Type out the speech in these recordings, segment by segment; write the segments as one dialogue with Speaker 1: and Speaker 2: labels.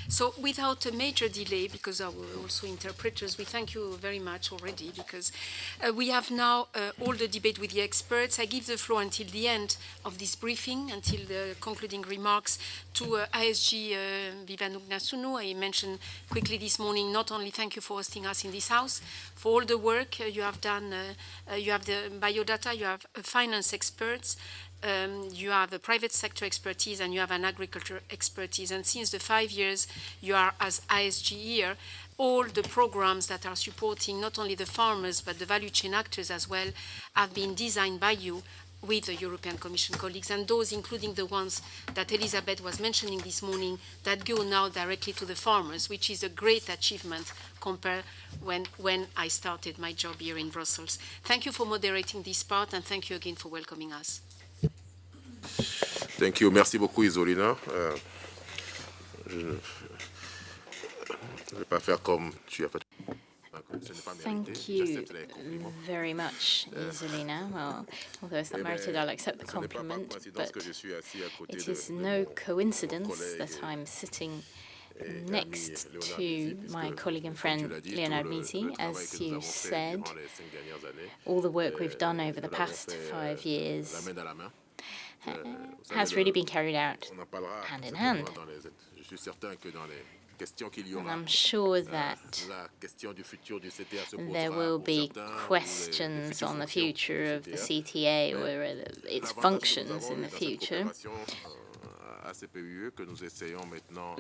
Speaker 1: So without a major delay, because our also interpreters, we thank you very much already, because we have now all the debate with the experts. I give the floor until the end of this briefing, until the concluding remarks, to ISG Viwanou Gnassounou. I mentioned quickly this morning, not only thank you for hosting us in this house, for all the work you have done. You have the biodata, you have finance experts, you have a private sector expertise, and you have an agriculture expertise. And since the 5 years you are as ISG here, all the programs that are supporting not only the farmers but the value chain actors as well have been designed by you with the European Commission colleagues, and those including the ones that Elizabeth was mentioning this morning that go now directly to the farmers, which is a great achievement compared when I started my job here in Brussels. Thank you for moderating this part, and thank you again for welcoming us.
Speaker 2: Thank you. Merci beaucoup, Isolina. Je ne vais pas faire comme tu as fait.
Speaker 3: Thank you very much, Isolina. Well, although it's not merited, I'll accept the compliment, but it is no coincidence that I'm sitting next to my colleague and friend, Leonard Misi. As you said, all the work we've done over the past 5 years has really been carried out hand in hand. And I'm sure that there will be questions on the future of the CTA or its functions in the future.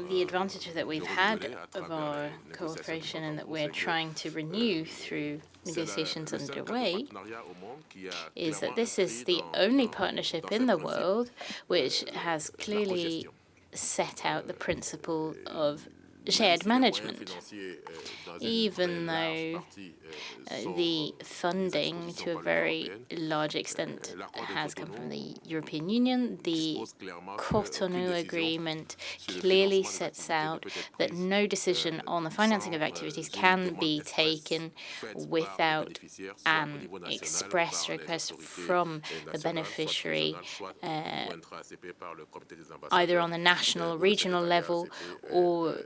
Speaker 3: The advantage that we've had of our cooperation and that we're trying to renew through negotiations underway is that this is the only partnership in the world which has clearly set out the principle of shared management, even though the funding to a very large extent has come from the European Union. The Cotonou Agreement clearly sets out that no decision on the financing of activities can be taken without an express request from the beneficiary, either on the national or regional level or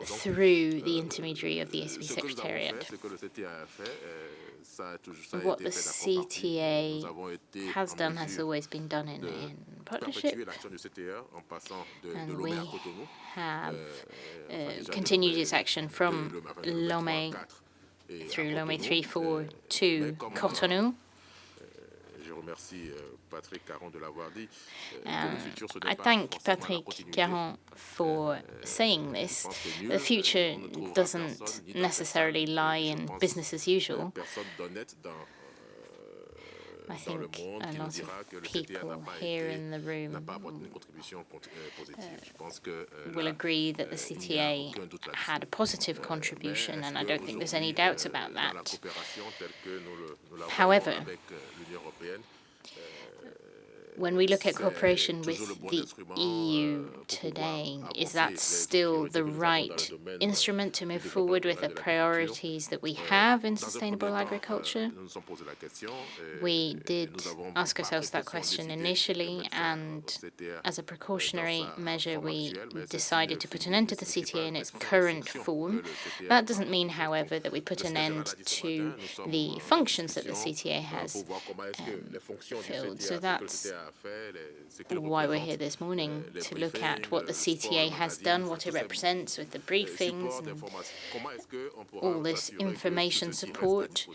Speaker 3: through the intermediary of the ACP Secretariat. What the CTA has done has always been done in partnership, and we have continued its action from Lomé through Lomé 3-4 to Cotonou. I thank Patrick Caron for saying this. The future doesn't necessarily lie in business as usual. I think a lot of people here in the room will agree that the CTA had a positive contribution, and I don't think there's any doubts about that. However, when we look at cooperation with the EU today, is that still the right instrument to move forward with the priorities that we have in sustainable agriculture? We did ask ourselves that question initially, and as a precautionary measure, we decided to put an end to the CTA in its current form. That doesn't mean, however, that we put an end to the functions that the CTA has filled. So that's why we're here this morning, to look at what the CTA has done, what it represents with the briefings and all this information support.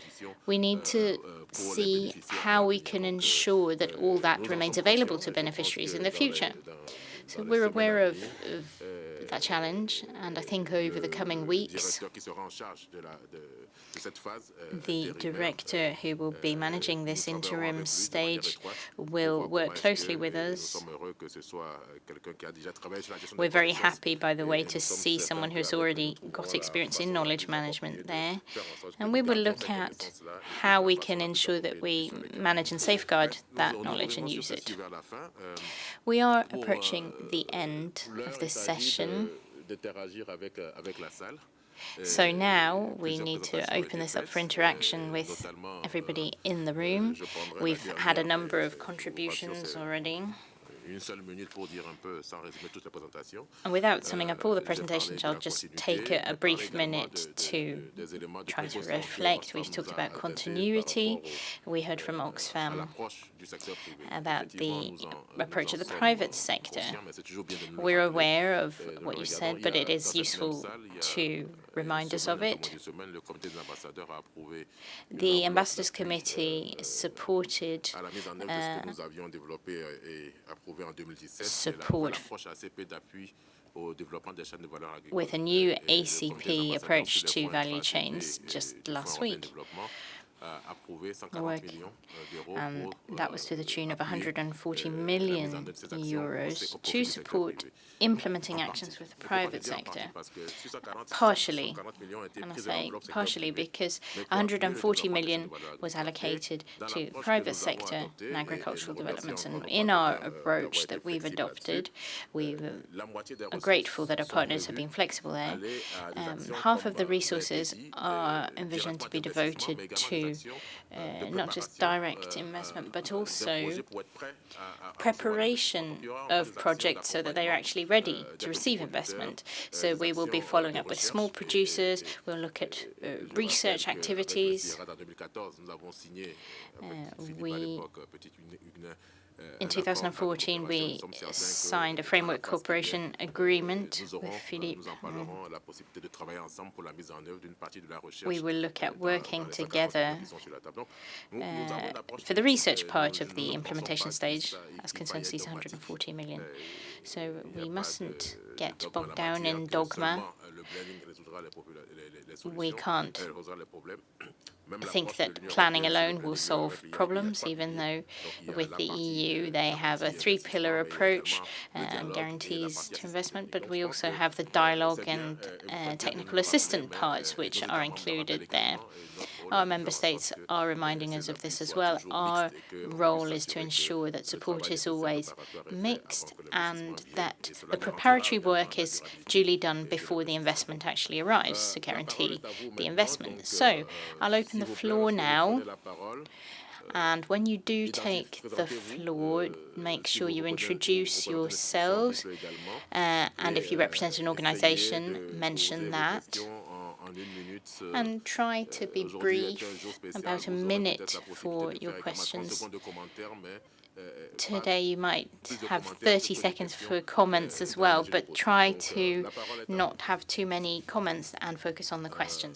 Speaker 3: We need to see how we can ensure that all that remains available to beneficiaries in the future. So we're aware of that challenge, and I think over the coming weeks, the director who will be managing this interim stage will work closely with us. We're very happy, by the way, to see someone who's already got experience in knowledge management there. And we will look at how we can ensure that we manage and safeguard that knowledge and use it. We are approaching the end of this session. So now we need to open this up for interaction with everybody in the room. We've had a number of contributions already. And without summing up all the presentations, I'll just take a brief minute to try to reflect. We've talked about continuity. We heard from Oxfam about the approach of the private sector. We're aware of what you said, but it is useful to remind us of it. The Ambassadors Committee supported support with a new ACP approach to value chains just last week. And that was to the tune of 140 million euros to support implementing actions with the private sector. Partially, and I say partially because 140 million was allocated to private sector and agricultural developments. And in our approach that we've adopted, we are grateful that our partners have been flexible there. Half of the resources are envisioned to be devoted to not just direct investment, but also preparation of projects so that they are actually ready to receive investment. So we will be following up with small producers. We'll look at research activities. In 2014, we signed a framework cooperation agreement with Philippe. We will look at working together for the research part of the implementation stage as concerns these 140 million. So we mustn't get bogged down in dogma. We can't think that planning alone will solve problems, even though with the EU they have a three-pillar approach and guarantees to investment, but we also have the dialogue and technical assistant parts which are included there. Our member states are reminding us of this as well. Our role is to ensure that support is always mixed and that the preparatory work is duly done before the investment actually arrives to guarantee the investment. So I'll open the floor now. And when you do take the floor, make sure you introduce yourselves. And if you represent an organization, mention that. And try to be brief, about a minute for your questions. Today you might have 30 seconds for comments as well, but try to not have too many comments and focus on the questions.